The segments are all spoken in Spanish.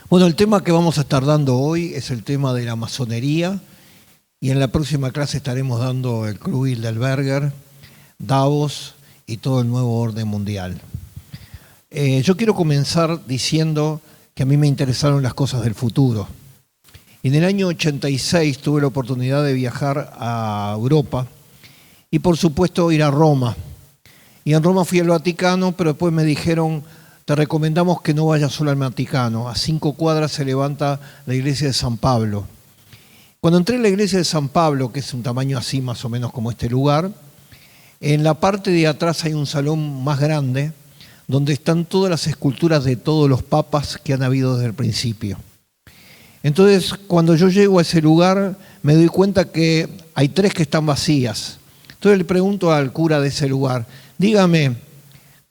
Bueno, el tema que vamos a estar dando hoy es el tema de la masonería y en la próxima clase estaremos dando el Club Bilderberger, Davos y todo el nuevo orden mundial. Yo quiero comenzar diciendo que a mí me interesaron las cosas del futuro. En el año 86 tuve la oportunidad de viajar a Europa y por supuesto ir a Roma. Y en Roma fui al Vaticano, pero después me dijeron: te recomendamos que no vayas solo al Vaticano. A 5 cuadras se levanta la iglesia de San Pablo. Cuando entré en la iglesia de San Pablo, que es un tamaño así más o menos como este lugar, en la parte de atrás hay un salón más grande donde están todas las esculturas de todos los papas que han habido desde el principio. Entonces, cuando yo llego a ese lugar, me doy cuenta que hay 3 que están vacías. Entonces le pregunto al cura de ese lugar: dígame,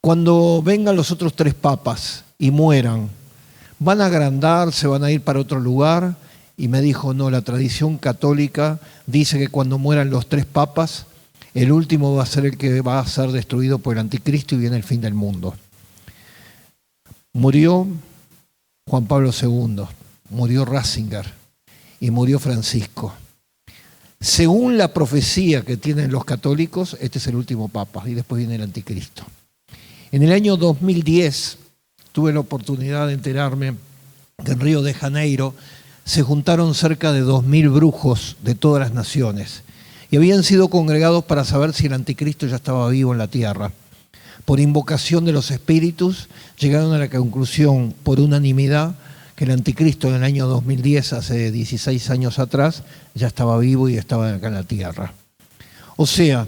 cuando vengan los otros 3 papas y mueran, ¿van a agrandar, se van a ir para otro lugar? Y me dijo: no, la tradición católica dice que cuando mueran los 3 papas, el último va a ser el que va a ser destruido por el anticristo y viene el fin del mundo. Murió Juan Pablo II, murió Ratzinger y murió Francisco. Según la profecía que tienen los católicos, este es el último papa y después viene el anticristo. En el año 2010 tuve la oportunidad de enterarme que en Río de Janeiro se juntaron cerca de 2.000 brujos de todas las naciones y habían sido congregados para saber si el anticristo ya estaba vivo en la tierra. Por invocación de los espíritus llegaron a la conclusión por unanimidad que el anticristo en el año 2010, hace 16 años atrás, ya estaba vivo y estaba acá en la tierra. O sea,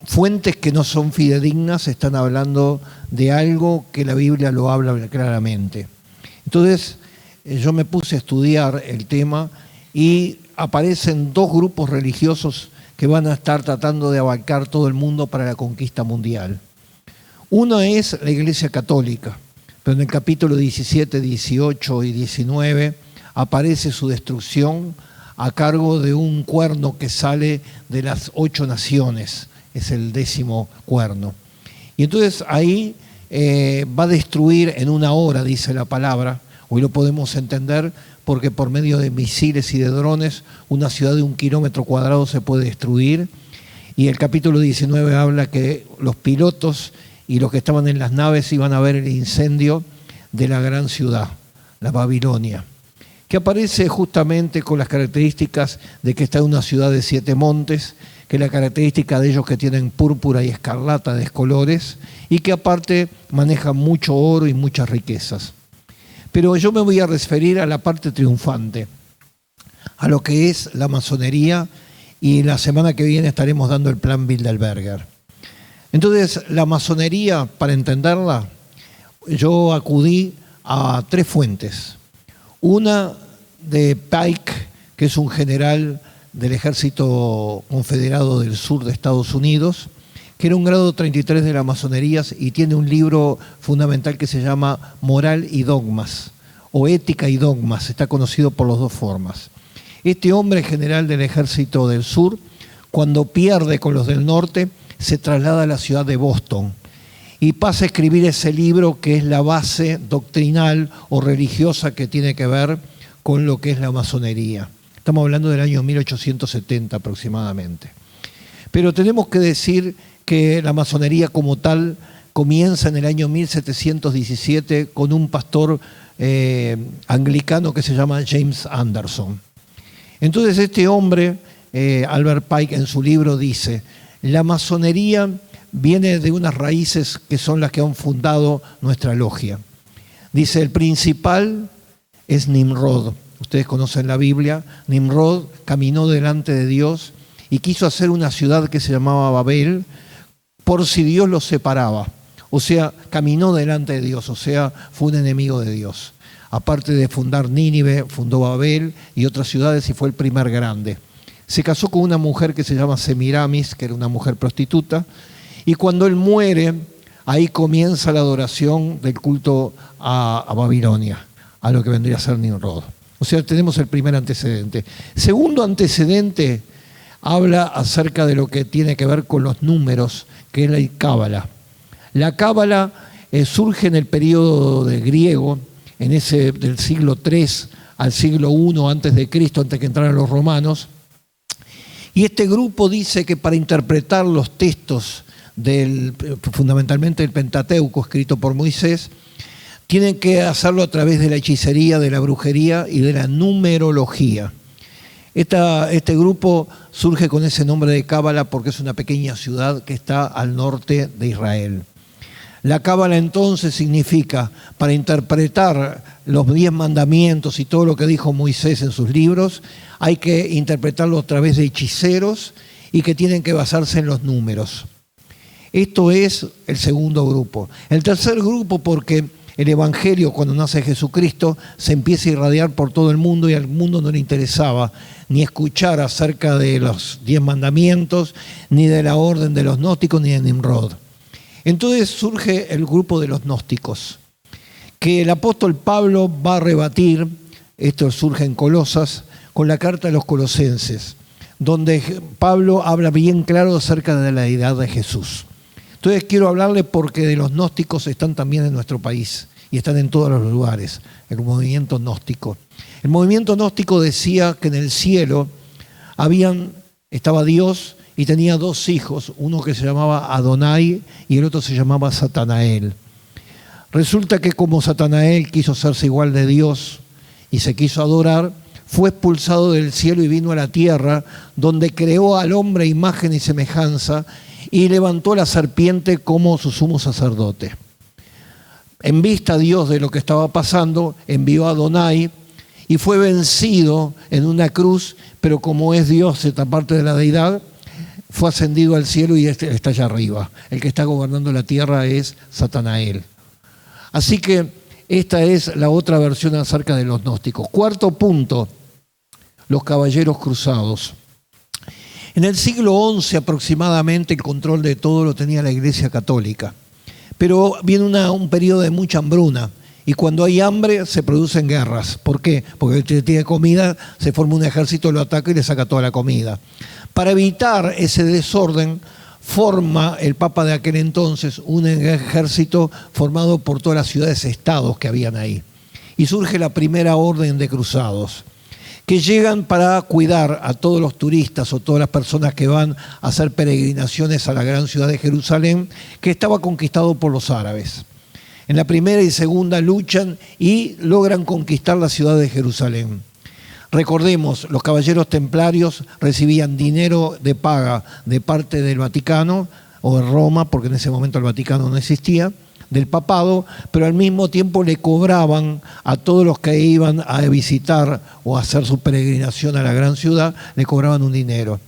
fuentes que no son fidedignas están hablando de algo que la Biblia lo habla claramente. Entonces, yo me puse a estudiar el tema y aparecen 2 grupos religiosos que van a estar tratando de abarcar todo el mundo para la conquista mundial. Uno es la Iglesia Católica, pero en el capítulo 17, 18 y 19 aparece su destrucción a cargo de un cuerno que sale de las 8 naciones. Es el 10º cuerno. Y entonces ahí va a destruir en 1 hora, dice la palabra. Hoy lo podemos entender porque por medio de misiles y de drones una ciudad de 1 kilómetro cuadrado se puede destruir. Y el capítulo 19 habla que los pilotos y los que estaban en las naves iban a ver el incendio de la gran ciudad, la Babilonia, que aparece justamente con las características de que está en una ciudad de 7 montes, que la característica de ellos que tienen púrpura y escarlata de colores y que aparte manejan mucho oro y muchas riquezas. Pero yo me voy a referir a la parte triunfante, a lo que es la masonería, y la semana que viene estaremos dando el plan Bilderberger. Entonces, la masonería, para entenderla, yo acudí a 3 fuentes. Una de Pike, que es un general del Ejército Confederado del Sur de Estados Unidos, que era un grado 33 de la masonería y tiene un libro fundamental que se llama Moral y Dogmas, o Ética y Dogmas, está conocido por las 2 formas. Este hombre general del Ejército del Sur, cuando pierde con los del norte, se traslada a la ciudad de Boston y pasa a escribir ese libro que es la base doctrinal o religiosa que tiene que ver con lo que es la masonería. Estamos hablando del año 1870 aproximadamente. Pero tenemos que decir que la masonería como tal comienza en el año 1717 con un pastor anglicano que se llama James Anderson. Entonces este hombre, Albert Pike, en su libro dice: la masonería viene de unas raíces que son las que han fundado nuestra logia. Dice: el principal es Nimrod. Ustedes conocen la Biblia. Nimrod caminó delante de Dios y quiso hacer una ciudad que se llamaba Babel por si Dios los separaba. O sea, caminó delante de Dios, o sea, fue un enemigo de Dios. Aparte de fundar Nínive, fundó Babel y otras ciudades y fue el primer grande. Se casó con una mujer que se llama Semiramis, que era una mujer prostituta, y cuando él muere, ahí comienza la adoración del culto a Babilonia, a lo que vendría a ser Nimrod. O sea, tenemos el primer antecedente. Segundo antecedente, habla acerca de lo que tiene que ver con los números, que es la Cábala. La Cábala surge en el periodo de griego, del siglo III al siglo I antes de Cristo, antes que entraran los romanos. Y este grupo dice que para interpretar los textos fundamentalmente del Pentateuco escrito por Moisés, tienen que hacerlo a través de la hechicería, de la brujería y de la numerología. Este grupo surge con ese nombre de Cábala porque es una pequeña ciudad que está al norte de Israel. La Cábala entonces significa, para interpretar los 10 mandamientos y todo lo que dijo Moisés en sus libros, hay que interpretarlo a través de hechiceros y que tienen que basarse en los números. Esto es el segundo grupo. El tercer grupo, porque el Evangelio, cuando nace Jesucristo, se empieza a irradiar por todo el mundo y al mundo no le interesaba ni escuchar acerca de los 10 mandamientos, ni de la orden de los gnósticos, ni de Nimrod. Entonces surge el grupo de los gnósticos, que el apóstol Pablo va a rebatir. Esto surge en Colosas, con la carta de los colosenses, donde Pablo habla bien claro acerca de la deidad de Jesús. Entonces quiero hablarle porque de los gnósticos están también en nuestro país y están en todos los lugares, el movimiento gnóstico. El movimiento gnóstico decía que en el cielo estaba Dios y tenía 2 hijos, uno que se llamaba Adonai y el otro se llamaba Satanael. Resulta que como Satanael quiso hacerse igual de Dios y se quiso adorar, fue expulsado del cielo y vino a la tierra, donde creó al hombre a imagen y semejanza y levantó la serpiente como su sumo sacerdote. En vista Dios de lo que estaba pasando, envió a Adonai y fue vencido en una cruz, pero como es Dios, esta parte de la deidad, fue ascendido al cielo y está allá arriba. El que está gobernando la tierra es Satanael. Así que esta es la otra versión acerca de los gnósticos. Cuarto punto, los caballeros cruzados. En el siglo XI aproximadamente el control de todo lo tenía la Iglesia Católica. Pero viene un periodo de mucha hambruna y cuando hay hambre se producen guerras. ¿Por qué? Porque el que tiene comida se forma un ejército, lo ataca y le saca toda la comida. Para evitar ese desorden, forma el Papa de aquel entonces un ejército formado por todas las ciudades-estados que habían ahí. Y surge la primera orden de cruzados, que llegan para cuidar a todos los turistas o todas las personas que van a hacer peregrinaciones a la gran ciudad de Jerusalén, que estaba conquistado por los árabes. En la primera y segunda luchan y logran conquistar la ciudad de Jerusalén. Recordemos, los caballeros templarios recibían dinero de paga de parte del Vaticano o de Roma, porque en ese momento el Vaticano no existía, del papado, pero al mismo tiempo le cobraban a todos los que iban a visitar o a hacer su peregrinación a la gran ciudad, le cobraban un dinero.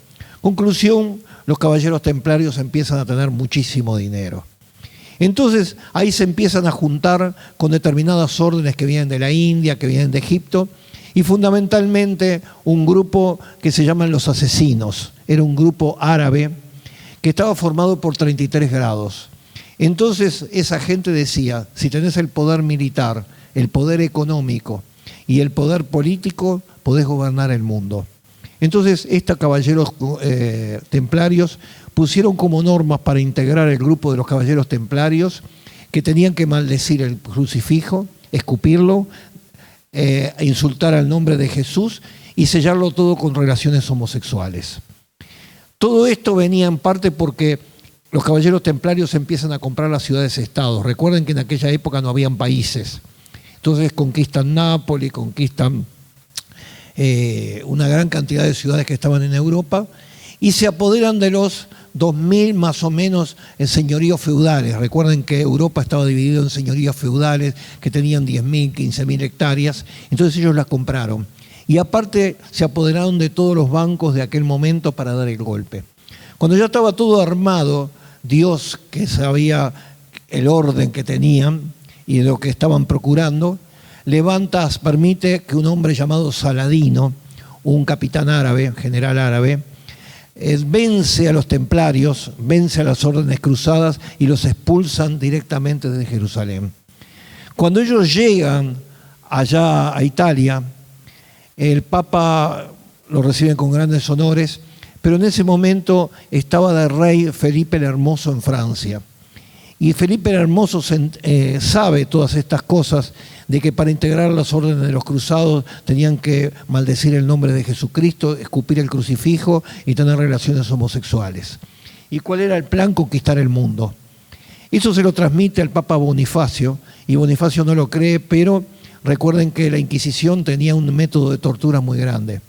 Conclusión, los caballeros templarios empiezan a tener muchísimo dinero. Entonces ahí se empiezan a juntar con determinadas órdenes que vienen de la India, que vienen de Egipto, y fundamentalmente un grupo que se llaman los asesinos. Era un grupo árabe que estaba formado por 33 grados. Entonces esa gente decía, si tenés el poder militar, el poder económico y el poder político, podés gobernar el mundo. Entonces estos caballeros templarios pusieron como normas para integrar el grupo de los caballeros templarios que tenían que maldecir el crucifijo, escupirlo, insultar al nombre de Jesús y sellarlo todo con relaciones homosexuales. Todo esto venía en parte porque los caballeros templarios empiezan a comprar las ciudades-estados. Recuerden que en aquella época no habían países. Entonces conquistan Nápoles, conquistan una gran cantidad de ciudades que estaban en Europa y se apoderan de los 2000 más o menos en señoríos feudales. Recuerden que Europa estaba dividido en señoríos feudales que tenían 10.000, 15.000 hectáreas. Entonces ellos las compraron. Y aparte se apoderaron de todos los bancos de aquel momento para dar el golpe. Cuando ya estaba todo armado, Dios, que sabía el orden que tenían y de lo que estaban procurando, permite que un hombre llamado Saladino, un capitán árabe, general árabe, vence a los templarios, vence a las órdenes cruzadas y los expulsan directamente desde Jerusalén. Cuando ellos llegan allá a Italia, el Papa lo recibe con grandes honores, pero en ese momento estaba de rey Felipe el Hermoso en Francia. Y Felipe el Hermoso sabe todas estas cosas de que para integrar las órdenes de los cruzados tenían que maldecir el nombre de Jesucristo, escupir el crucifijo y tener relaciones homosexuales. ¿Y cuál era el plan? Conquistar el mundo. Eso se lo transmite al Papa Bonifacio, y Bonifacio no lo cree, pero recuerden que la Inquisición tenía un método de tortura muy grande.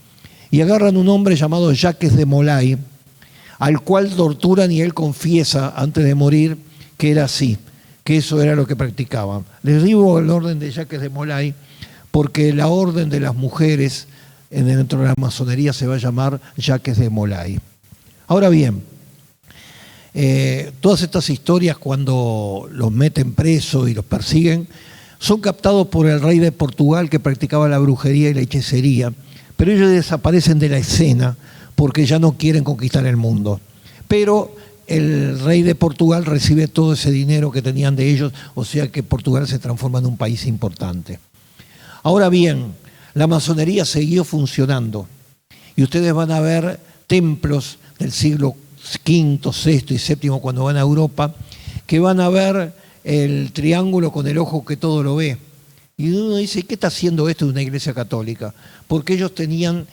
Y agarran un hombre llamado Jacques de Molay, al cual torturan y él confiesa antes de morir que era así, que eso era lo que practicaban. Les digo el orden de Jacques de Molay porque la orden de las mujeres dentro de la masonería se va a llamar Jacques de Molay. Ahora bien, todas estas historias cuando los meten presos y los persiguen son captados por el rey de Portugal que practicaba la brujería y la hechicería, pero ellos desaparecen de la escena porque ya no quieren conquistar el mundo. Pero el rey de Portugal recibe todo ese dinero que tenían de ellos, o sea que Portugal se transforma en un país importante. Ahora bien, la masonería siguió funcionando y ustedes van a ver templos del siglo V, VI y VII cuando van a Europa, que van a ver el triángulo con el ojo que todo lo ve. Y uno dice, ¿qué está haciendo esto de una iglesia católica? Porque ellos tenían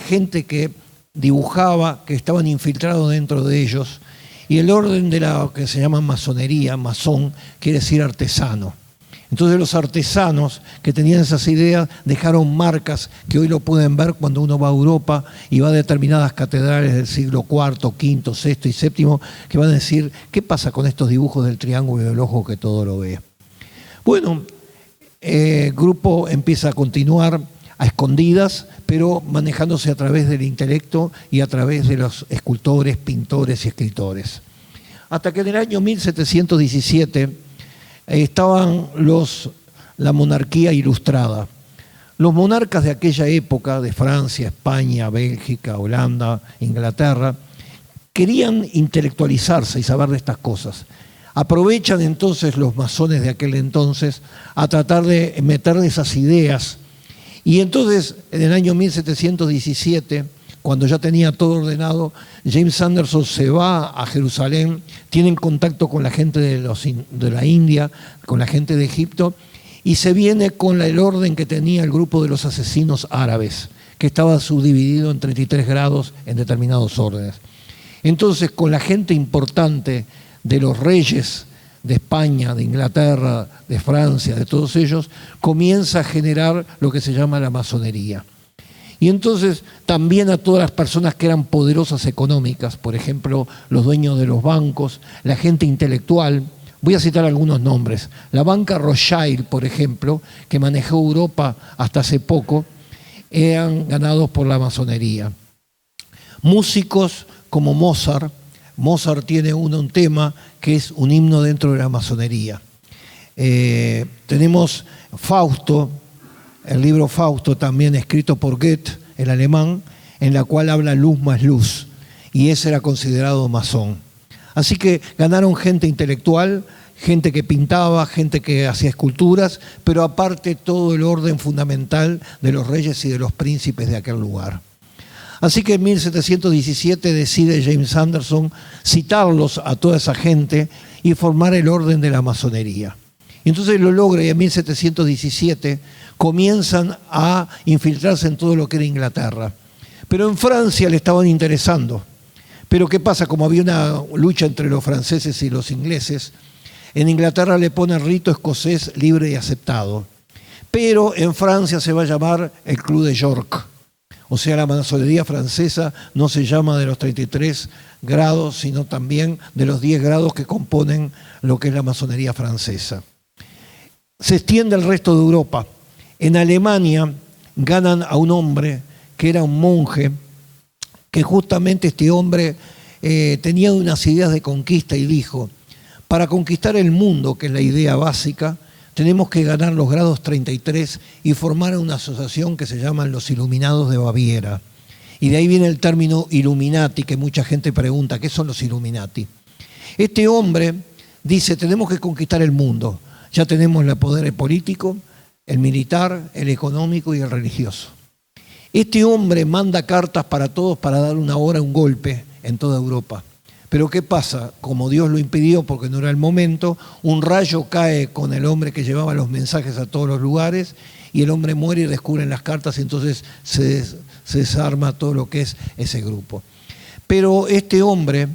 gente que dibujaba, que estaban infiltrados dentro de ellos, y el orden de la que se llama masonería, masón, quiere decir artesano. Entonces los artesanos que tenían esas ideas dejaron marcas que hoy lo pueden ver cuando uno va a Europa y va a determinadas catedrales del siglo IV, V, VI y VII, que van a decir, ¿qué pasa con estos dibujos del triángulo y del ojo que todo lo ve? Bueno, el grupo empieza a continuar a escondidas, pero manejándose a través del intelecto y a través de los escultores, pintores y escritores. Hasta que en el año 1717 estaban la monarquía ilustrada. Los monarcas de aquella época, de Francia, España, Bélgica, Holanda, Inglaterra, querían intelectualizarse y saber de estas cosas. Aprovechan entonces los masones de aquel entonces a tratar de meter esas ideas. Y entonces, en el año 1717, cuando ya tenía todo ordenado, James Anderson se va a Jerusalén, tienen contacto con la gente de la India, con la gente de Egipto, y se viene con el orden que tenía el grupo de los asesinos árabes, que estaba subdividido en 33 grados en determinados órdenes. Entonces, con la gente importante de los reyes de España, de Inglaterra, de Francia, de todos ellos, comienza a generar lo que se llama la masonería. Y entonces también a todas las personas que eran poderosas económicas, por ejemplo, los dueños de los bancos, la gente intelectual, voy a citar algunos nombres. La banca Rothschild, por ejemplo, que manejó Europa hasta hace poco, eran ganados por la masonería. Músicos como Mozart. Mozart tiene un tema que es un himno dentro de la masonería. Tenemos Fausto, el libro Fausto, también escrito por Goethe, el alemán, en la cual habla luz más luz, y ese era considerado masón. Así que ganaron gente intelectual, gente que pintaba, gente que hacía esculturas, pero aparte todo el orden fundamental de los reyes y de los príncipes de aquel lugar. Así que en 1717 decide James Anderson citarlos a toda esa gente y formar el orden de la masonería. Y entonces lo logra y en 1717 comienzan a infiltrarse en todo lo que era Inglaterra. Pero en Francia le estaban interesando. Pero ¿qué pasa? Como había una lucha entre los franceses y los ingleses, en Inglaterra le ponen rito escocés libre y aceptado. Pero en Francia se va a llamar el Club de York. O sea, la masonería francesa no se llama de los 33 grados, sino también de los 10 grados que componen lo que es la masonería francesa. Se extiende al resto de Europa. En Alemania ganan a un hombre que era un monje, que justamente este hombre tenía unas ideas de conquista y dijo, para conquistar el mundo, que es la idea básica, tenemos que ganar los grados 33 y formar una asociación que se llaman los Iluminados de Baviera. Y de ahí viene el término Illuminati, que mucha gente pregunta, ¿qué son los Illuminati? Este hombre dice, tenemos que conquistar el mundo. Ya tenemos el poder político, el militar, el económico y el religioso. Este hombre manda cartas para todos para dar una hora, un golpe en toda Europa. Pero ¿qué pasa? Como Dios lo impidió porque no era el momento, un rayo cae con el hombre que llevaba los mensajes a todos los lugares y el hombre muere y descubren las cartas y entonces se desarma todo lo que es ese grupo. Pero este hombre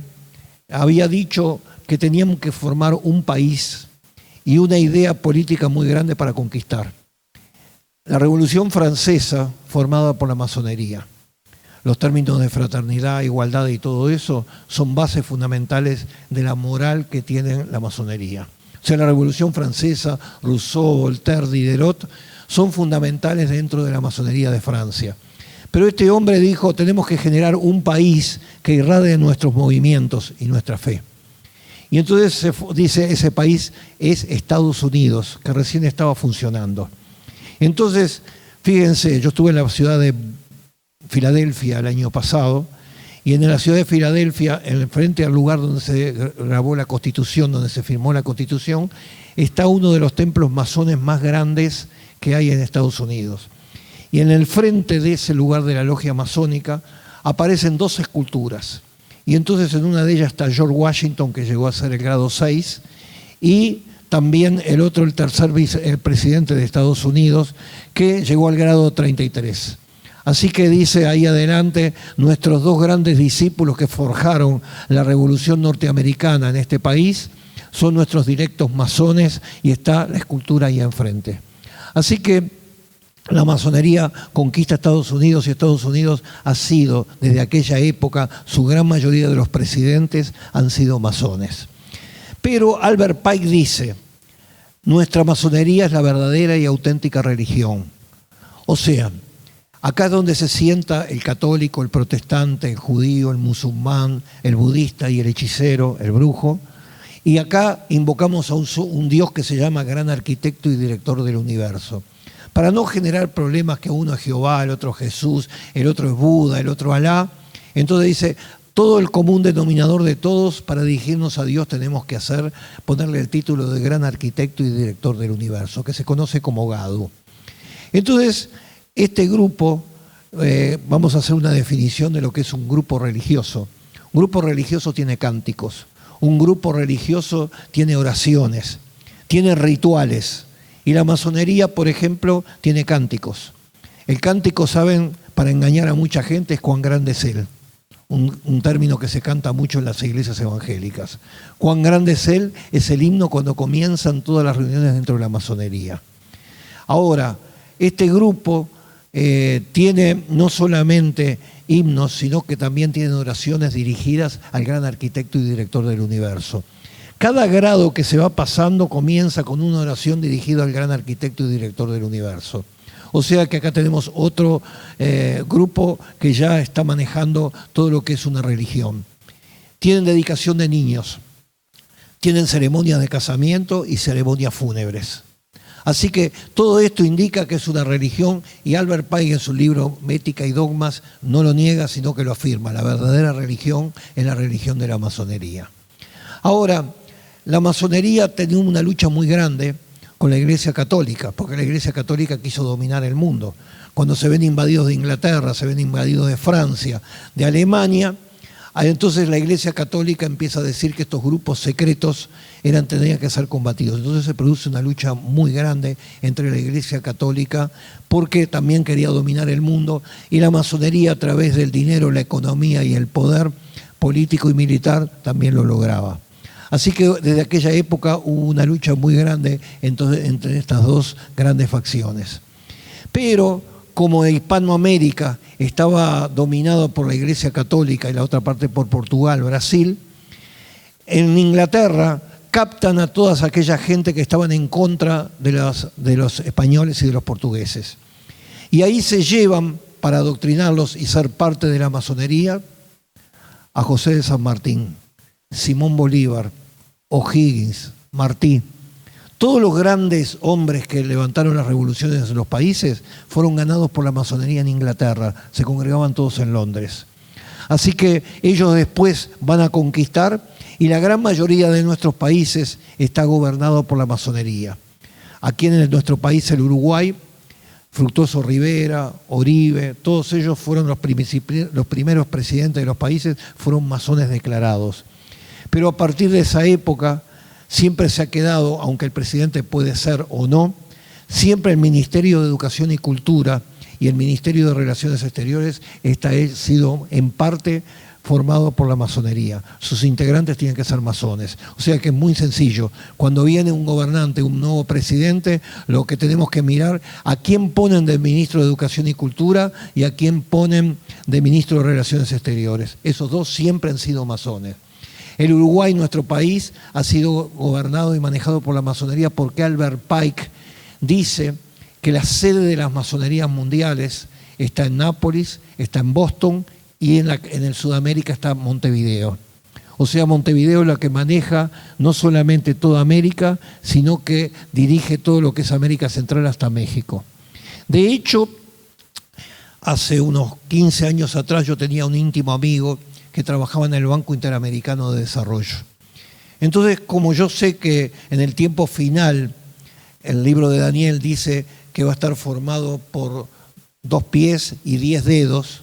había dicho que teníamos que formar un país y una idea política muy grande para conquistar. La Revolución Francesa, formada por la masonería. Los términos de fraternidad, igualdad y todo eso son bases fundamentales de la moral que tiene la masonería. O sea, la Revolución Francesa, Rousseau, Voltaire, Diderot, son fundamentales dentro de la masonería de Francia. Pero este hombre dijo, tenemos que generar un país que irradie nuestros movimientos y nuestra fe. Y entonces dice, ese país es Estados Unidos, que recién estaba funcionando. Entonces, fíjense, yo estuve en la ciudad de Filadelfia el año pasado, y en la ciudad de Filadelfia, frente al lugar donde se grabó la Constitución, donde se firmó la Constitución, está uno de los templos masones más grandes que hay en Estados Unidos. Y en el frente de ese lugar de la logia masónica aparecen dos esculturas. Y entonces en una de ellas está George Washington, que llegó a ser el grado 6, y también el tercer presidente de Estados Unidos, que llegó al grado 33. Así que dice ahí adelante, nuestros dos grandes discípulos que forjaron la revolución norteamericana en este país son nuestros directos masones y está la escultura ahí enfrente. Así que la masonería conquista Estados Unidos y Estados Unidos ha sido, desde aquella época, su gran mayoría de los presidentes han sido masones. Pero Albert Pike dice, nuestra masonería es la verdadera y auténtica religión. O sea, acá es donde se sienta el católico, el protestante, el judío, el musulmán, el budista y el hechicero, el brujo. Y acá invocamos a un Dios que se llama gran arquitecto y director del universo. Para no generar problemas que uno es Jehová, el otro es Jesús, el otro es Buda, el otro Alá. Entonces dice, todo el común denominador de todos, para dirigirnos a Dios tenemos que ponerle el título de gran arquitecto y director del universo, que se conoce como Gadu. Entonces, este grupo, vamos a hacer una definición de lo que es un grupo religioso. Un grupo religioso tiene cánticos, un grupo religioso tiene oraciones, tiene rituales. Y la masonería, por ejemplo, tiene cánticos. El cántico, saben, para engañar a mucha gente es cuán grande es Él. Un término que se canta mucho en las iglesias evangélicas. Cuán grande es Él es el himno cuando comienzan todas las reuniones dentro de la masonería. Ahora, este grupo tiene no solamente himnos, sino que también tiene oraciones dirigidas al gran arquitecto y director del universo. Cada grado que se va pasando comienza con una oración dirigida al gran arquitecto y director del universo. O sea que acá tenemos otro grupo que ya está manejando todo lo que es una religión. Tienen dedicación de niños, tienen ceremonias de casamiento y ceremonias fúnebres. Así que todo esto indica que es una religión y Albert Pike en su libro Ética y Dogmas no lo niega, sino que lo afirma. La verdadera religión es la religión de la masonería. Ahora, la masonería tenía una lucha muy grande con la Iglesia Católica, porque la Iglesia Católica quiso dominar el mundo. Cuando se ven invadidos de Inglaterra, se ven invadidos de Francia, de Alemania, entonces la Iglesia Católica empieza a decir que estos grupos secretos tenían que ser combatidos. Entonces se produce una lucha muy grande entre la Iglesia Católica porque también quería dominar el mundo y la masonería a través del dinero, la economía y el poder político y militar también lo lograba. Así que desde aquella época hubo una lucha muy grande entre estas dos grandes facciones. Pero como Hispanoamérica estaba dominado por la Iglesia Católica y la otra parte por Portugal, Brasil, en Inglaterra captan a toda aquella gente que estaban en contra de los españoles y de los portugueses. Y ahí se llevan, para adoctrinarlos y ser parte de la masonería, a José de San Martín, Simón Bolívar, O'Higgins, Martí. Todos los grandes hombres que levantaron las revoluciones en los países fueron ganados por la masonería en Inglaterra. Se congregaban todos en Londres. Así que ellos después van a conquistar y la gran mayoría de nuestros países está gobernado por la masonería. Aquí en nuestro país, el Uruguay, Fructuoso Rivera, Oribe, todos ellos fueron los primeros presidentes de los países, fueron masones declarados. Pero a partir de esa época siempre se ha quedado, aunque el presidente puede ser o no, siempre el Ministerio de Educación y Cultura y el Ministerio de Relaciones Exteriores ha sido en parte formado por la masonería. Sus integrantes tienen que ser masones. O sea que es muy sencillo. Cuando viene un gobernante, un nuevo presidente, lo que tenemos que mirar a quién ponen de ministro de Educación y Cultura y a quién ponen de ministro de Relaciones Exteriores. Esos dos siempre han sido masones. El Uruguay, nuestro país, ha sido gobernado y manejado por la masonería porque Albert Pike dice que la sede de las masonerías mundiales está en Nápoles, está en Boston y en el Sudamérica está Montevideo. O sea, Montevideo es la que maneja no solamente toda América, sino que dirige todo lo que es América Central hasta México. De hecho, hace unos 15 años atrás yo tenía un íntimo amigo que trabajaba en el Banco Interamericano de Desarrollo. Entonces, como yo sé que en el tiempo final el libro de Daniel dice que va a estar formado por 2 pies y 10 dedos,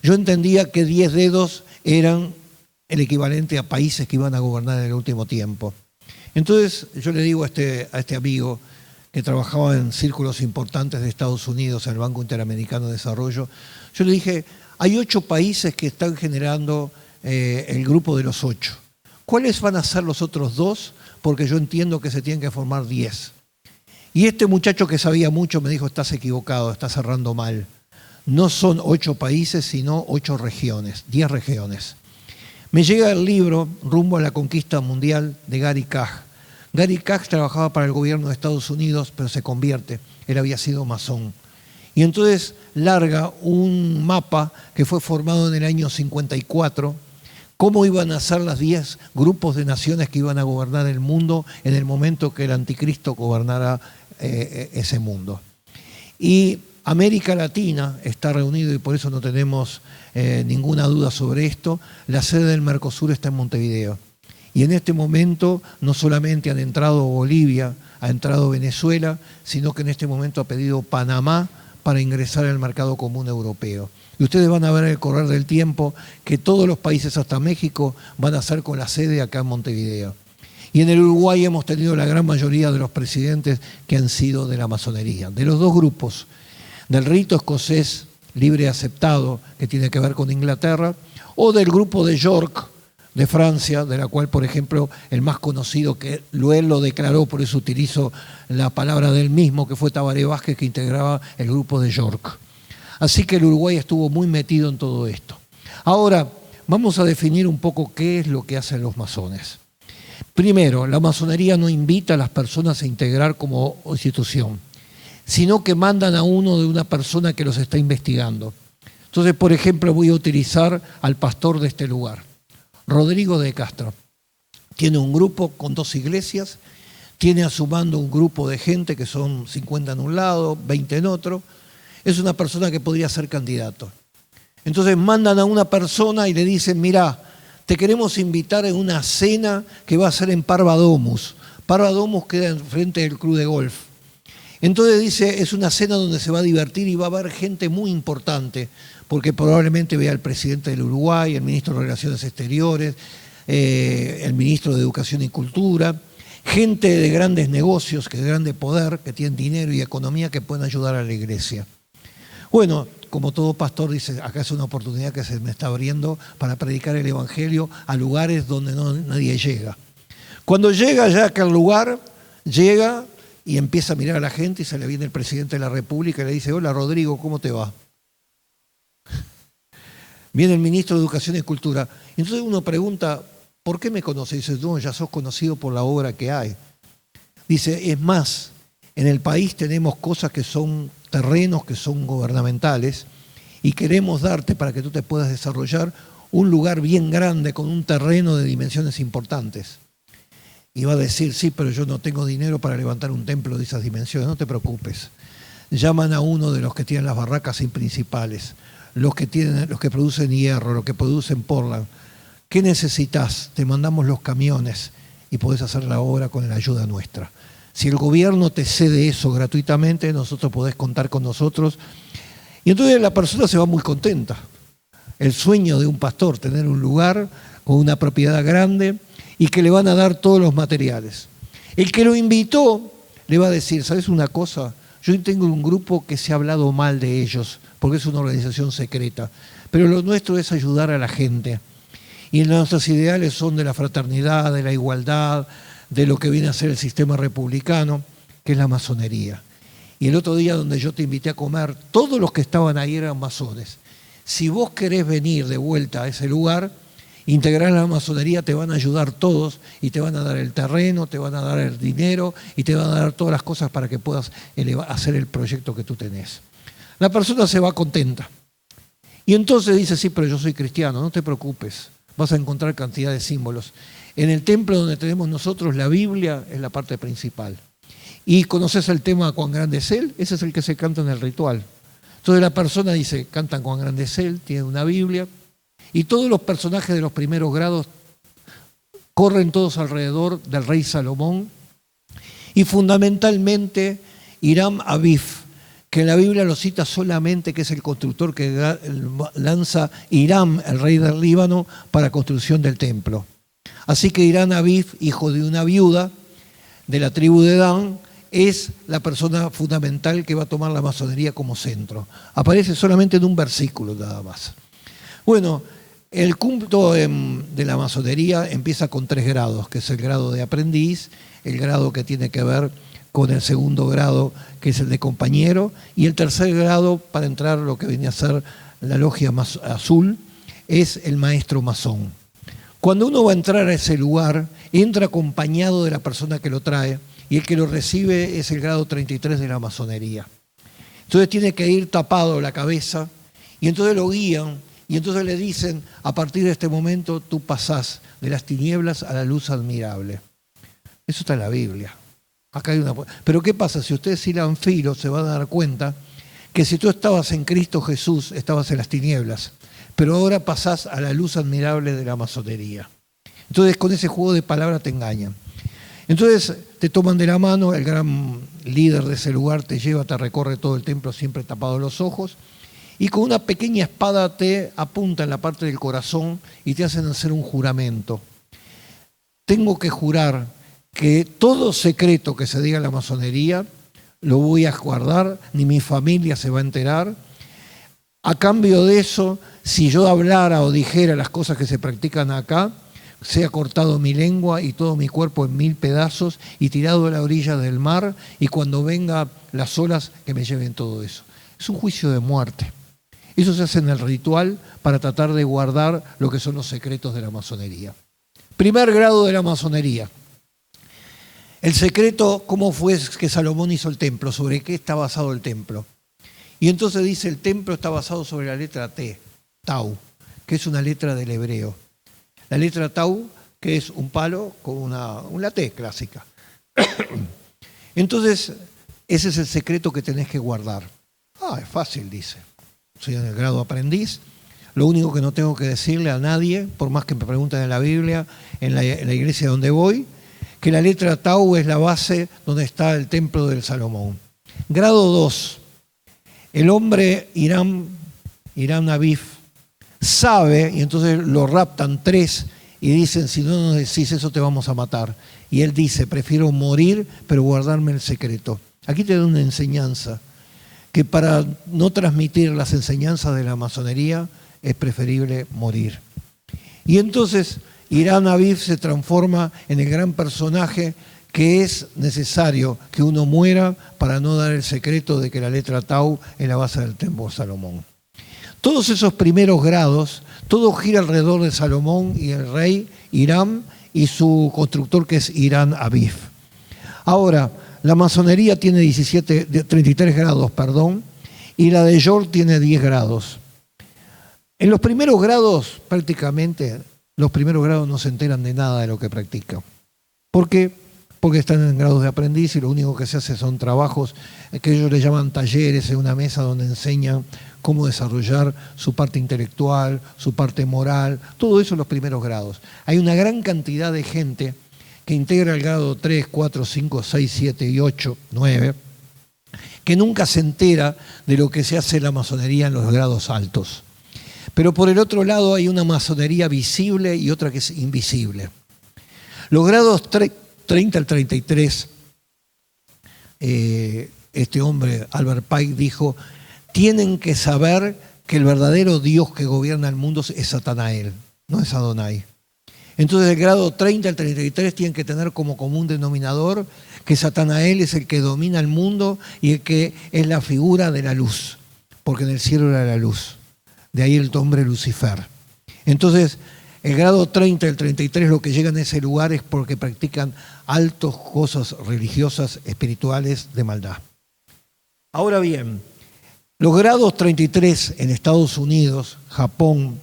yo entendía que 10 dedos eran el equivalente a países que iban a gobernar en el último tiempo. Entonces yo le digo a este amigo que trabajaba en círculos importantes de Estados Unidos, en el Banco Interamericano de Desarrollo, yo le dije, hay 8 países que están generando el grupo de los 8. ¿Cuáles van a ser los otros 2? Porque yo entiendo que se tienen que formar 10. Y este muchacho que sabía mucho me dijo, estás equivocado, estás cerrando mal. No son 8 países, sino 8 regiones, 10 regiones. Me llega el libro Rumbo a la Conquista Mundial de Gary Kach. Gary Kach trabajaba para el gobierno de Estados Unidos, pero se convierte. Él había sido masón. Y entonces larga un mapa que fue formado en el año 54, cómo iban a ser los 10 grupos de naciones que iban a gobernar el mundo en el momento que el anticristo gobernara ese mundo. Y América Latina está reunido y por eso no tenemos ninguna duda sobre esto. La sede del Mercosur está en Montevideo. Y en este momento no solamente han entrado Bolivia, ha entrado Venezuela, sino que en este momento ha pedido Panamá para ingresar al mercado común europeo. Y ustedes van a ver en el correr del tiempo que todos los países hasta México van a ser con la sede acá en Montevideo. Y en el Uruguay hemos tenido la gran mayoría de los presidentes que han sido de la masonería, de los 2 grupos, del rito escocés libre aceptado, que tiene que ver con Inglaterra, o del grupo de York, de Francia, de la cual, por ejemplo, el más conocido, que él lo declaró, por eso utilizo la palabra del mismo, que fue Tabaré Vázquez, que integraba el grupo de York. Así que el Uruguay estuvo muy metido en todo esto. Ahora, vamos a definir un poco qué es lo que hacen los masones. Primero, la masonería no invita a las personas a integrar como institución, sino que mandan a uno de una persona que los está investigando. Entonces, por ejemplo, voy a utilizar al pastor de este lugar, Rodrigo de Castro. Tiene un grupo con 2 iglesias, tiene a su mando un grupo de gente que son 50 en un lado, 20 en otro. Es una persona que podría ser candidato. Entonces mandan a una persona y le dicen, mirá, te queremos invitar a una cena que va a ser en Parva Domus. Parva Domus queda enfrente del club de golf. Entonces dice, es una cena donde se va a divertir y va a haber gente muy importante, porque probablemente vea al presidente del Uruguay, el ministro de Relaciones Exteriores, el ministro de Educación y Cultura, gente de grandes negocios, de grande poder, que tienen dinero y economía que pueden ayudar a la iglesia. Bueno, como todo pastor dice, acá es una oportunidad que se me está abriendo para predicar el Evangelio a lugares donde nadie llega. Cuando llega ya a aquel lugar, llega y empieza a mirar a la gente y se le viene el presidente de la República y le dice, hola Rodrigo, ¿cómo te va? Viene el ministro de Educación y Cultura. Entonces uno pregunta, ¿por qué me conoces? Dice, no, ya sos conocido por la obra que hay. Dice, es más, en el país tenemos cosas que son terrenos, que son gubernamentales, y queremos darte, para que tú te puedas desarrollar, un lugar bien grande con un terreno de dimensiones importantes. Y va a decir, sí, pero yo no tengo dinero para levantar un templo de esas dimensiones. No te preocupes. Llaman a uno de los que tienen las barracas principales, los que producen hierro, los que producen Portland. ¿Qué necesitas? Te mandamos los camiones y podés hacer la obra con la ayuda nuestra. Si el gobierno te cede eso gratuitamente, nosotros podés contar con nosotros. Y entonces la persona se va muy contenta. El sueño de un pastor, tener un lugar con una propiedad grande y que le van a dar todos los materiales. El que lo invitó le va a decir, ¿sabes una cosa? Yo tengo un grupo que se ha hablado mal de ellos, porque es una organización secreta, pero lo nuestro es ayudar a la gente. Y nuestros ideales son de la fraternidad, de la igualdad, de lo que viene a ser el sistema republicano, que es la masonería. Y el otro día donde yo te invité a comer, todos los que estaban ahí eran masones. Si vos querés venir de vuelta a ese lugar, integrar la masonería, te van a ayudar todos y te van a dar el terreno, te van a dar el dinero y te van a dar todas las cosas para que puedas hacer el proyecto que tú tenés. La persona se va contenta. Y entonces dice, sí, pero yo soy cristiano, no te preocupes, vas a encontrar cantidad de símbolos. En el templo donde tenemos nosotros, la Biblia es la parte principal. Y conoces el tema Cuán grande es Él, ese es el que se canta en el ritual. Entonces la persona dice, cantan Cuán grande es Él, tiene una Biblia, y todos los personajes de los primeros grados corren todos alrededor del rey Salomón, y fundamentalmente Hiram Abif, que en la Biblia lo cita solamente, que es el constructor que lanza Hiram, el rey del Líbano, para construcción del templo. Así que Hiram Abif, hijo de una viuda de la tribu de Dan, es la persona fundamental que va a tomar la masonería como centro. Aparece solamente en un versículo nada más. Bueno, el culto de la masonería empieza con 3 grados, que es el grado de aprendiz, el grado que tiene que ver con el segundo grado, que es el de compañero, y el tercer grado, para entrar a lo que viene a ser la logia azul, es el maestro masón. Cuando uno va a entrar a ese lugar, entra acompañado de la persona que lo trae, y el que lo recibe es el grado 33 de la masonería. Entonces tiene que ir tapado la cabeza, y entonces lo guían, y entonces le dicen, a partir de este momento tú pasás de las tinieblas a la luz admirable. Eso está en la Biblia. Acá hay una... Pero ¿qué pasa? Si ustedes hilan filo, se van a dar cuenta que si tú estabas en Cristo Jesús, estabas en las tinieblas, pero ahora pasás a la luz admirable de la masonería. Entonces con ese juego de palabras te engañan. Entonces te toman de la mano, el gran líder de ese lugar te lleva, te recorre todo el templo siempre tapado los ojos, y con una pequeña espada te apunta en la parte del corazón y te hacen hacer un juramento. Tengo que jurar que todo secreto que se diga en la masonería lo voy a guardar, ni mi familia se va a enterar. A cambio de eso, si yo hablara o dijera las cosas que se practican acá, sea cortado mi lengua y todo mi cuerpo en 1000 pedazos y tirado a la orilla del mar, y cuando vengan las olas que me lleven todo eso. Es un juicio de muerte. Eso se hace en el ritual para tratar de guardar lo que son los secretos de la masonería. Primer grado de la masonería. El secreto, ¿cómo fue que Salomón hizo el templo? ¿Sobre qué está basado el templo? Y entonces dice, el templo está basado sobre la letra T, Tau, que es una letra del hebreo. La letra Tau, que es un palo con una T clásica. Entonces, ese es el secreto que tenés que guardar. Es fácil, dice. Soy en el grado aprendiz. Lo único que no tengo que decirle a nadie, por más que me pregunten en la Biblia, en la iglesia donde voy, que la letra Tau es la base donde está el templo del Salomón. Grado 2. El hombre Hiram Abif sabe, y entonces lo raptan 3 y dicen, si no nos decís eso te vamos a matar. Y él dice, prefiero morir pero guardarme el secreto. Aquí te da una enseñanza, que para no transmitir las enseñanzas de la masonería es preferible morir. Y entonces Hiram Abif se transforma en el gran personaje que es necesario que uno muera para no dar el secreto de que la letra Tau es la base del templo de Salomón. Todos esos primeros grados, todo gira alrededor de Salomón y el rey Hiram y su constructor que es Hiram Abif. Ahora, la masonería tiene 33 grados, y la de York tiene 10 grados. En los primeros grados, prácticamente, los primeros grados no se enteran de nada de lo que practican. ¿Por qué? Porque están en grados de aprendiz y lo único que se hace son trabajos que ellos le llaman talleres, en una mesa donde enseñan cómo desarrollar su parte intelectual, su parte moral, todo eso en los primeros grados. Hay una gran cantidad de gente que integra el grado 3, 4, 5, 6, 7 y 8, 9, que nunca se entera de lo que se hace en la masonería en los grados altos. Pero por el otro lado hay una masonería visible y otra que es invisible. Los grados 30 al 33, este hombre, Albert Pike, dijo, tienen que saber que el verdadero Dios que gobierna el mundo es Satanael, no es Adonai. Entonces el grado 30 al 33 tienen que tener como común denominador que Satanael es el que domina el mundo y el que es la figura de la luz, porque en el cielo era la luz. De ahí el nombre Lucifer. Entonces, el grado 30 al 33 lo que llegan a ese lugar es porque practican altas cosas religiosas, espirituales de maldad. Ahora bien, los grados 33 en Estados Unidos, Japón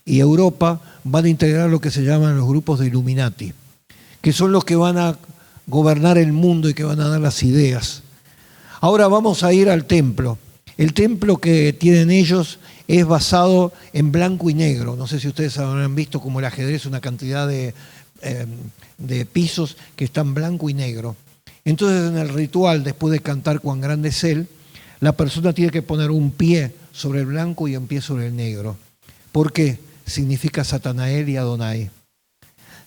y Europa van a integrar lo que se llaman los grupos de Illuminati, que son los que van a gobernar el mundo y que van a dar las ideas. Ahora vamos a ir al templo. El templo que tienen ellos es basado en blanco y negro. No sé si ustedes habrán visto como el ajedrez, una cantidad de pisos que están blanco y negro. Entonces en el ritual, después de cantar Cuán grande es Él, la persona tiene que poner un pie sobre el blanco y un pie sobre el negro. ¿Por qué? Significa Satanael y Adonai.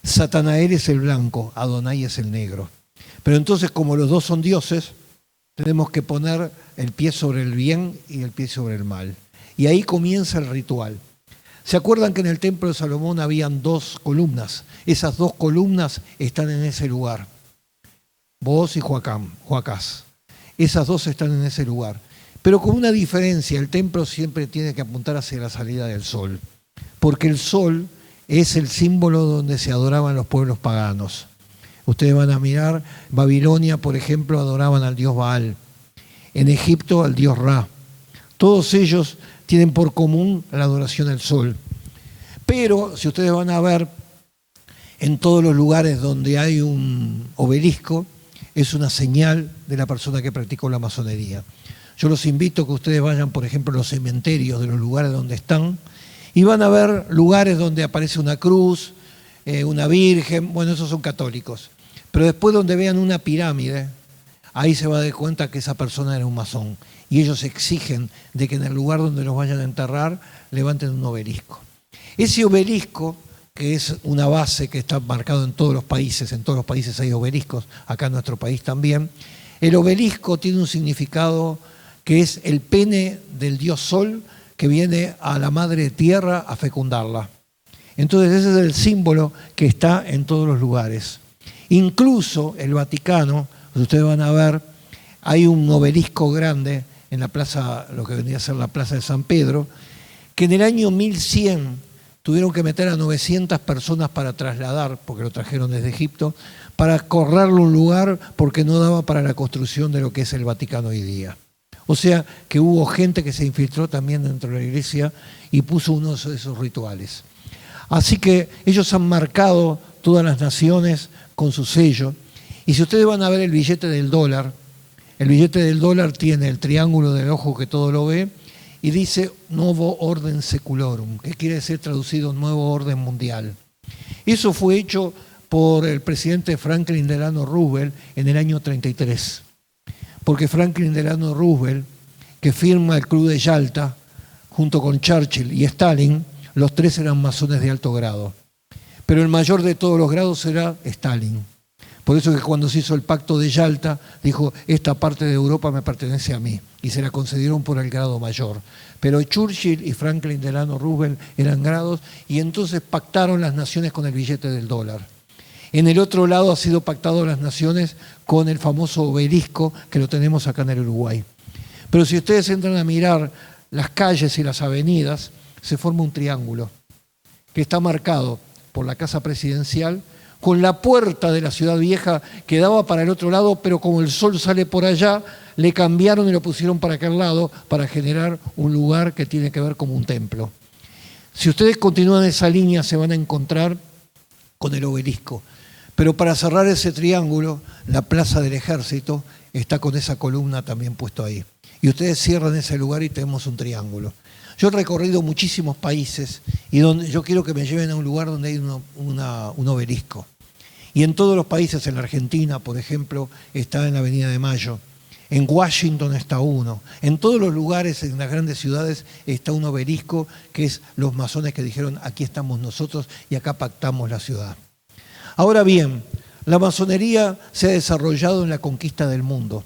Satanael es el blanco, Adonai es el negro. Pero entonces, como los dos son dioses, tenemos que poner el pie sobre el bien y el pie sobre el mal. Y ahí comienza el ritual. ¿Se acuerdan que en el templo de Salomón habían 2 columnas? Esas 2 columnas están en ese lugar. Booz y Joacás. Esas 2 están en ese lugar. Pero con una diferencia, el templo siempre tiene que apuntar hacia la salida del sol. Porque el sol es el símbolo donde se adoraban los pueblos paganos. Ustedes van a mirar, Babilonia, por ejemplo, adoraban al dios Baal. En Egipto, al dios Ra. Todos ellos tienen por común la adoración al sol. Pero, si ustedes van a ver, en todos los lugares donde hay un obelisco, es una señal de la persona que practicó la masonería. Yo los invito a que ustedes vayan, por ejemplo, a los cementerios de los lugares donde están, y van a ver lugares donde aparece una cruz, una virgen, bueno, esos son católicos. Pero después donde vean una pirámide, ahí se va a dar cuenta que esa persona era un masón. Y ellos exigen de que en el lugar donde los vayan a enterrar, levanten un obelisco. Ese obelisco, que es una base que está marcado en todos los países hay obeliscos, acá en nuestro país también, el obelisco tiene un significado que es el pene del dios Sol, que viene a la madre tierra a fecundarla. Entonces ese es el símbolo que está en todos los lugares. Incluso el Vaticano, ustedes van a ver, hay un obelisco grande en la plaza, lo que vendría a ser la plaza de San Pedro, que en el año 1100 tuvieron que meter a 900 personas para trasladar, porque lo trajeron desde Egipto, para correrlo a un lugar porque no daba para la construcción de lo que es el Vaticano hoy día. O sea que hubo gente que se infiltró también dentro de la iglesia y puso uno de esos rituales. Así que ellos han marcado todas las naciones con su sello. Y si ustedes van a ver el billete del dólar tiene el triángulo del ojo que todo lo ve y dice Nuevo Orden Seculorum, que quiere decir traducido Nuevo Orden Mundial. Eso fue hecho por el presidente Franklin Delano Roosevelt en el año 33. Porque Franklin Delano Roosevelt, que firma el Club de Yalta, junto con Churchill y Stalin, los 3 eran masones de alto grado. Pero el mayor de todos los grados era Stalin. Por eso que cuando se hizo el Pacto de Yalta, dijo, esta parte de Europa me pertenece a mí, y se la concedieron por el grado mayor. Pero Churchill y Franklin Delano Roosevelt eran grados, y entonces pactaron las naciones con el billete del dólar. En el otro lado ha sido pactado las naciones con el famoso obelisco que lo tenemos acá en el Uruguay. Pero si ustedes entran a mirar las calles y las avenidas, se forma un triángulo que está marcado por la Casa Presidencial con la puerta de la Ciudad Vieja que daba para el otro lado, pero como el sol sale por allá, le cambiaron y lo pusieron para aquel lado para generar un lugar que tiene que ver como un templo. Si ustedes continúan esa línea se van a encontrar con el obelisco. Pero para cerrar ese triángulo, la Plaza del Ejército está con esa columna también puesto ahí. Y ustedes cierran ese lugar y tenemos un triángulo. Yo he recorrido muchísimos países y donde yo quiero que me lleven a un lugar donde hay un obelisco. Y en todos los países, en la Argentina, por ejemplo, está en la Avenida de Mayo. En Washington está uno. En todos los lugares, en las grandes ciudades, está un obelisco que es los masones que dijeron, aquí estamos nosotros y acá pactamos la ciudad. Ahora bien, la masonería se ha desarrollado en la conquista del mundo.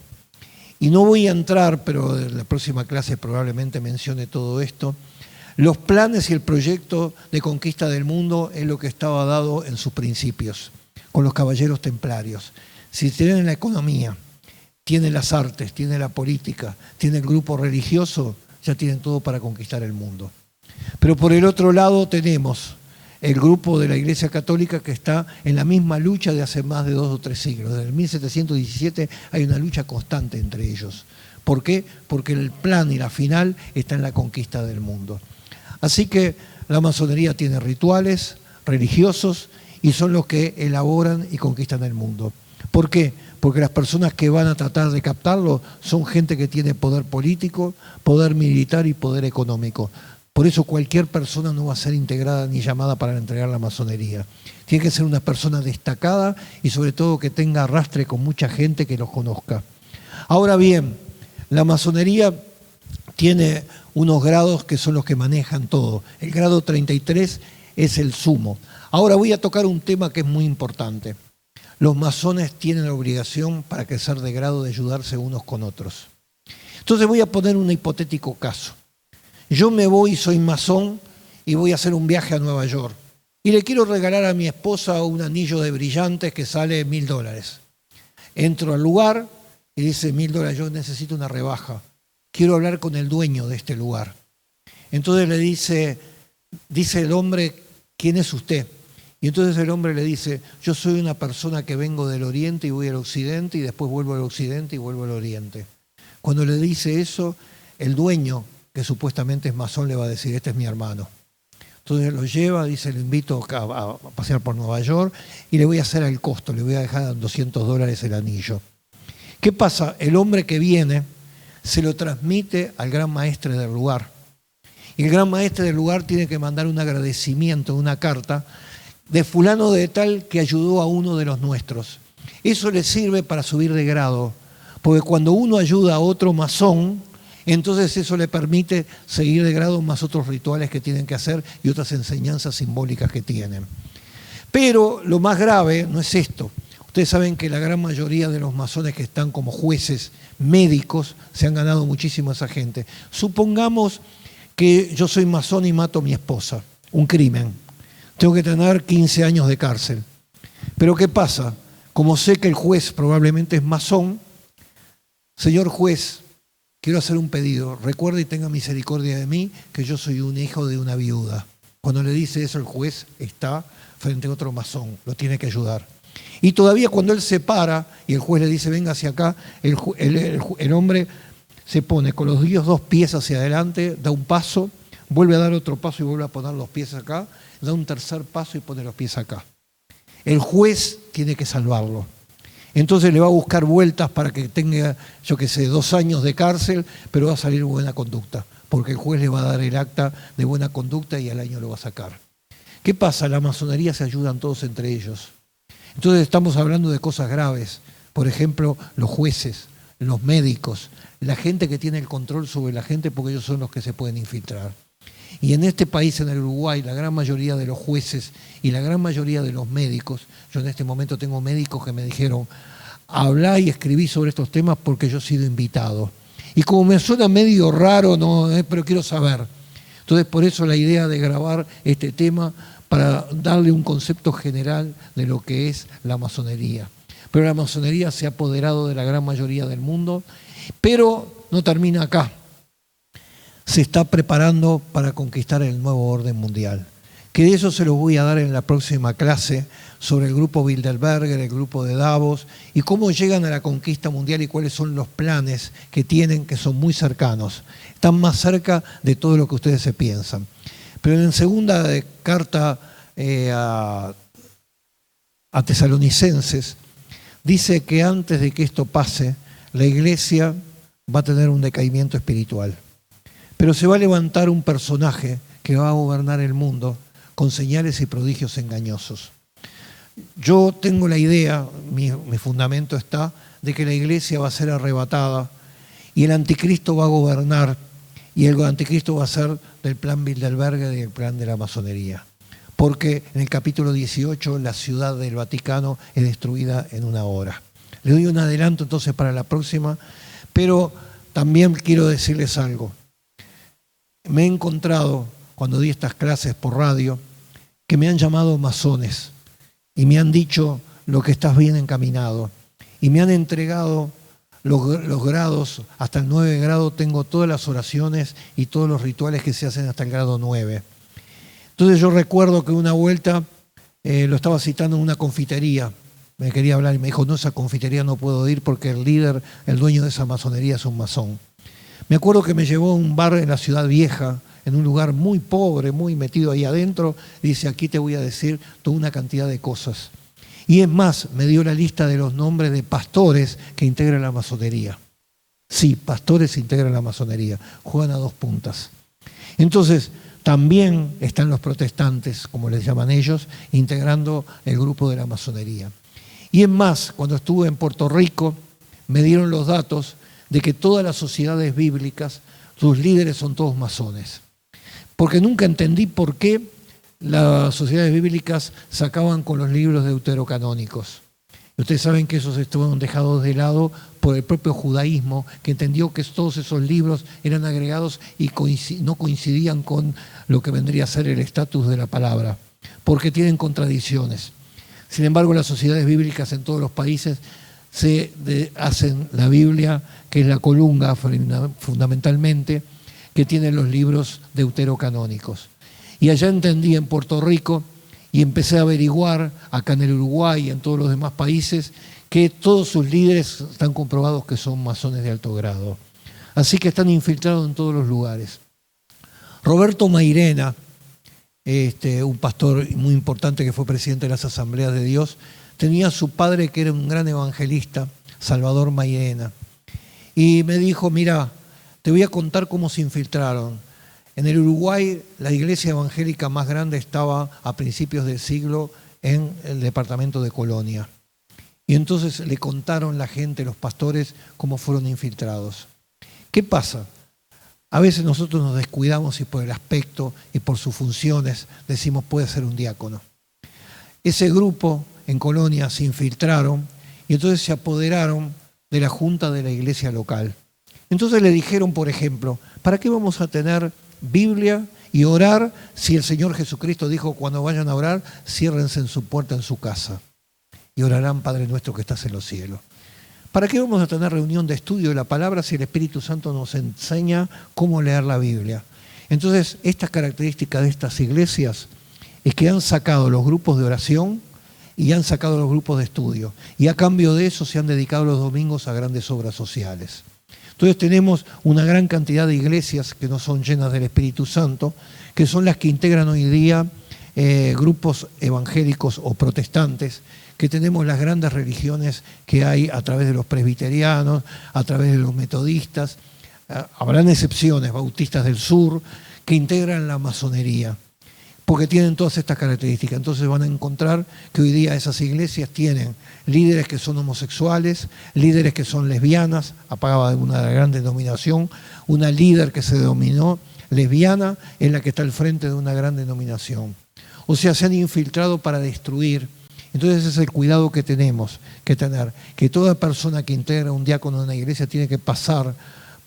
Y no voy a entrar, pero en la próxima clase probablemente mencione todo esto. Los planes y el proyecto de conquista del mundo es lo que estaba dado en sus principios, con los caballeros templarios. Si tienen la economía, tienen las artes, tienen la política, tienen el grupo religioso, ya tienen todo para conquistar el mundo. Pero por el otro lado tenemos el grupo de la Iglesia Católica que está en la misma lucha de hace más de 2 o 3 siglos. Desde el 1717 hay una lucha constante entre ellos. ¿Por qué? Porque el plan y la final está en la conquista del mundo. Así que la masonería tiene rituales religiosos y son los que elaboran y conquistan el mundo. ¿Por qué? Porque las personas que van a tratar de captarlo son gente que tiene poder político, poder militar y poder económico. Por eso cualquier persona no va a ser integrada ni llamada para entregar la masonería. Tiene que ser una persona destacada y sobre todo que tenga arrastre con mucha gente que los conozca. Ahora bien, la masonería tiene unos grados que son los que manejan todo. El grado 33 es el sumo. Ahora voy a tocar un tema que es muy importante. Los masones tienen la obligación para crecer de grado de ayudarse unos con otros. Entonces voy a poner un hipotético caso. Yo me voy, soy masón y voy a hacer un viaje a Nueva York. Y le quiero regalar a mi esposa un anillo de brillantes que sale $1000. Entro al lugar y dice $1000, yo necesito una rebaja. Quiero hablar con el dueño de este lugar. Entonces le dice el hombre, ¿quién es usted? Y entonces el hombre le dice, yo soy una persona que vengo del Oriente y voy al Occidente y después vuelvo al Occidente y vuelvo al Oriente. Cuando le dice eso, el dueño, que supuestamente es masón, le va a decir, este es mi hermano. Entonces lo lleva, dice, lo invito a pasear por Nueva York y le voy a hacer el costo, le voy a dejar $200 el anillo. ¿Qué pasa? El hombre que viene se lo transmite al gran maestre del lugar. Y el gran maestre del lugar tiene que mandar un agradecimiento, una carta, de fulano de tal que ayudó a uno de los nuestros. Eso le sirve para subir de grado, porque cuando uno ayuda a otro masón, entonces eso le permite seguir de grado más otros rituales que tienen que hacer y otras enseñanzas simbólicas que tienen. Pero lo más grave no es esto. Ustedes saben que la gran mayoría de los masones que están como jueces médicos se han ganado muchísimo a esa gente. Supongamos que yo soy masón y mato a mi esposa, un crimen. Tengo que tener 15 años de cárcel. Pero ¿qué pasa? Como sé que el juez probablemente es masón, señor juez, quiero hacer un pedido. Recuerde y tenga misericordia de mí, que yo soy un hijo de una viuda. Cuando le dice eso, el juez está frente a otro masón, lo tiene que ayudar. Y todavía cuando él se para y el juez le dice, venga hacia acá, el hombre se pone con los 2 pies hacia adelante, da un paso, vuelve a dar otro paso y vuelve a poner los pies acá, da un tercer paso y pone los pies acá. El juez tiene que salvarlo. Entonces le va a buscar vueltas para que tenga, 2 años de cárcel, pero va a salir buena conducta, porque el juez le va a dar el acta de buena conducta y al año lo va a sacar. ¿Qué pasa? La masonería se ayudan todos entre ellos. Entonces estamos hablando de cosas graves. Por ejemplo, los jueces, los médicos, la gente que tiene el control sobre la gente porque ellos son los que se pueden infiltrar. Y en este país, en el Uruguay, la gran mayoría de los jueces y la gran mayoría de los médicos, yo en este momento tengo médicos que me dijeron, hablá y escribí sobre estos temas porque yo he sido invitado. Y como me suena medio raro, no, pero quiero saber. Entonces, por eso la idea de grabar este tema para darle un concepto general de lo que es la masonería. Pero la masonería se ha apoderado de la gran mayoría del mundo, pero no termina acá. Se está preparando para conquistar el nuevo orden mundial. Que de eso se los voy a dar en la próxima clase sobre el grupo Bilderberger, el grupo de Davos y cómo llegan a la conquista mundial y cuáles son los planes que tienen que son muy cercanos. Están más cerca de todo lo que ustedes se piensan. Pero en segunda carta a Tesalonicenses dice que antes de que esto pase, la iglesia va a tener un decaimiento espiritual. Pero se va a levantar un personaje que va a gobernar el mundo con señales y prodigios engañosos. Yo tengo la idea, mi fundamento está, de que la iglesia va a ser arrebatada y el anticristo va a gobernar y el anticristo va a ser del plan Bilderberger y del plan de la masonería. porque en el capítulo 18 la ciudad del Vaticano es destruida en 1 hora. Le doy un adelanto entonces para la próxima, pero también quiero decirles algo. Me he encontrado, cuando di estas clases por radio, que me han llamado masones y me han dicho lo que estás bien encaminado. Y me han entregado los grados, hasta el 9 grado tengo todas las oraciones y todos los rituales que se hacen hasta el grado 9. Entonces yo recuerdo que una vuelta lo estaba citando en una confitería, me quería hablar y me dijo, no, esa confitería no puedo ir porque el líder, el dueño de esa masonería es un masón. Me acuerdo que me llevó a un bar en la Ciudad Vieja, en un lugar muy pobre, muy metido ahí adentro, y dice, aquí te voy a decir toda una cantidad de cosas. Y es más, me dio la lista de los nombres de pastores que integran la masonería. Sí, pastores integran la masonería, juegan a 2 puntas. Entonces, también están los protestantes, como les llaman ellos, integrando el grupo de la masonería. Y es más, cuando estuve en Puerto Rico, me dieron los datos de que todas las sociedades bíblicas, sus líderes son todos masones. Porque nunca entendí por qué las sociedades bíblicas sacaban con los libros deuterocanónicos. Y ustedes saben que esos estuvieron dejados de lado por el propio judaísmo, que entendió que todos esos libros eran agregados y no coincidían con lo que vendría a ser el estatus de la palabra, porque tienen contradicciones. Sin embargo, las sociedades bíblicas en todos los países hacen la Biblia, que es la columna fundamentalmente, que tiene los libros deuterocanónicos. Y allá entendí en Puerto Rico y empecé a averiguar acá en el Uruguay y en todos los demás países que todos sus líderes están comprobados que son masones de alto grado. Así que están infiltrados en todos los lugares. Roberto Mairena, un pastor muy importante que fue presidente de las Asambleas de Dios, tenía a su padre que era un gran evangelista, Salvador Mairena. Y me dijo, mira, te voy a contar cómo se infiltraron. En el Uruguay, la iglesia evangélica más grande estaba a principios del siglo en el departamento de Colonia. Y entonces le contaron la gente, los pastores, cómo fueron infiltrados. ¿Qué pasa? A veces nosotros nos descuidamos y por el aspecto y por sus funciones decimos puede ser un diácono. Ese grupo en Colonia se infiltraron y entonces se apoderaron de la junta de la iglesia local. Entonces le dijeron, por ejemplo, ¿para qué vamos a tener Biblia y orar si el Señor Jesucristo dijo cuando vayan a orar, ciérrense en su puerta en su casa y orarán Padre nuestro que estás en los cielos? ¿Para qué vamos a tener reunión de estudio de la palabra si el Espíritu Santo nos enseña cómo leer la Biblia? Entonces, esta característica de estas iglesias es que han sacado los grupos de oración y han sacado los grupos de estudio. Y a cambio de eso se han dedicado los domingos a grandes obras sociales. Entonces tenemos una gran cantidad de iglesias que no son llenas del Espíritu Santo, que son las que integran hoy día grupos evangélicos o protestantes, que tenemos las grandes religiones que hay a través de los presbiterianos, a través de los metodistas. Habrán excepciones, bautistas del sur, que integran la masonería, porque tienen todas estas características. Entonces van a encontrar que hoy día esas iglesias tienen líderes que son homosexuales, líderes que son lesbianas, apagaba de una gran denominación, una líder que se denominó lesbiana es la que está al frente de una gran denominación. O sea, se han infiltrado para destruir. Entonces ese es el cuidado que tenemos que tener, que toda persona que integra un diácono en una iglesia tiene que pasar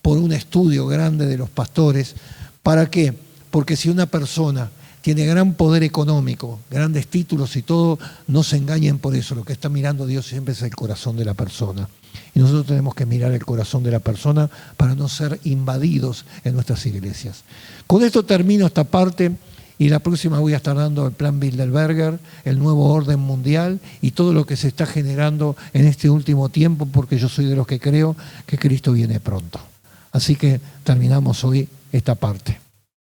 por un estudio grande de los pastores. ¿Para qué? Porque si una persona tiene gran poder económico, grandes títulos y todo, no se engañen por eso. Lo que está mirando Dios siempre es el corazón de la persona. Y nosotros tenemos que mirar el corazón de la persona para no ser invadidos en nuestras iglesias. Con esto termino esta parte y la próxima voy a estar dando el plan Bilderberger, el nuevo orden mundial y todo lo que se está generando en este último tiempo, porque yo soy de los que creo que Cristo viene pronto. Así que terminamos hoy esta parte.